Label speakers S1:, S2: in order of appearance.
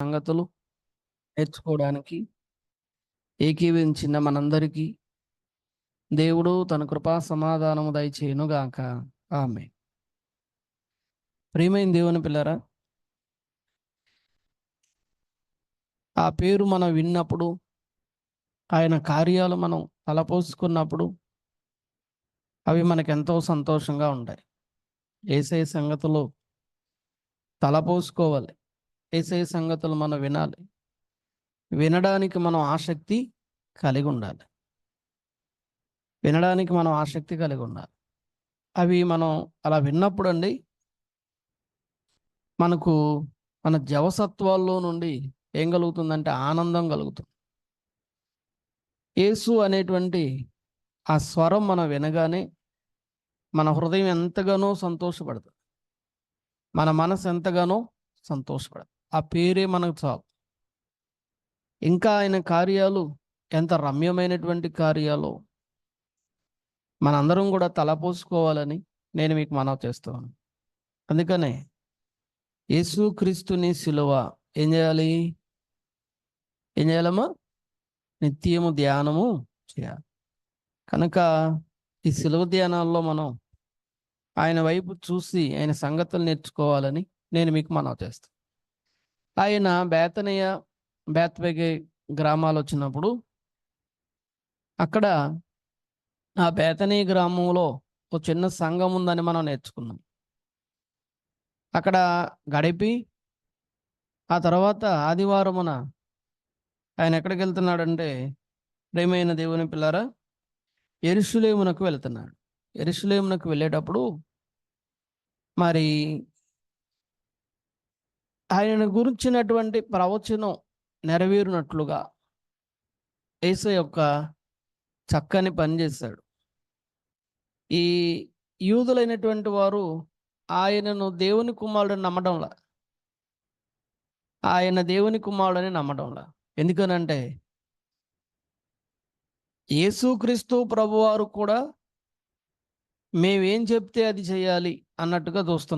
S1: సంగతులు నేర్చుకోవడానికి ఏకీవించిన మనందరికీ దేవుడు తన కృపా సమాధానము దయచేయునుగాక. ఆమేన్. ప్రియమైన దేవుని పిల్లరా, ఆ పేరు మనం విన్నప్పుడు, ఆయన కార్యాలు మనం తలపోసుకున్నప్పుడు అవి మనకెంతో సంతోషంగా ఉంటాయి. యేసయ్య సంగతులు తలపోసుకోవాలి. యేసయ్య సంగతులు మనం వినాలి. వినడానికి మనం ఆసక్తి కలిగి ఉండాలి. వినడానికి మనం ఆసక్తి కలిగి ఉండాలి. అవి మనం అలా విన్నప్పుడండి మనకు మన జవసత్వాల్లో నుండి ఏం కలుగుతుందంటే ఆనందం కలుగుతుంది. యేసు అనేటువంటి ఆ స్వరం మనం వినగానే మన హృదయం ఎంతగానో సంతోషపడుతుంది. మన మనసు ఎంతగానో సంతోషపడుతుంది. ఆ పేరే మనకు చాలు. ఇంకా ఆయన కార్యాలు ఎంత రమ్యమైనటువంటి కార్యాలో మనందరం కూడా తలపోసుకోవాలని నేను మీకు మనవి చేస్తున్నాను. అందుకనే యేసుక్రీస్తుని శిలువ ఏం చేయాలి? ఏం చేయాలమ్మా? నిత్యము ధ్యానము చేయాలి. కనుక ఈ శిలువ ధ్యానాల్లో మనం ఆయన వైపు చూసి ఆయన సంగతులు నేర్చుకోవాలని నేను మీకు మనవి చేస్తాను. ఆయన బేత్వెగే గ్రామాలు వచ్చినప్పుడు అక్కడ ఆ బేతనీ గ్రామంలో ఒక చిన్న సంఘం ఉందని మనం నేర్చుకున్నాం. అక్కడ గడిపి ఆ తర్వాత ఆదివారమున ఆయన ఎక్కడికి వెళ్తున్నాడంటే, ప్రియమైన దేవుని పిల్లారా, యెరూషలేమునకు వెళ్తున్నాడు. యెరూషలేమునకు వెళ్ళేటప్పుడు మరి ఆయనను గురించినటువంటి ప్రవచనం నెరవేరినట్లుగా యేసయ్య యొక్క చక్కని పని చేశాడు. ఈ యూదులైనటువంటి వారు ఆయనను దేవుని కుమారుడని నమ్మడంలా. ఆయన దేవుని కుమారుడని నమ్మడంలా. ఎందుకనంటే యేసుక్రీస్తు ప్రభువారు కూడా మేమేం చెప్తే అది చేయాలి అన్నట్టుగా చూస్తున్నారు.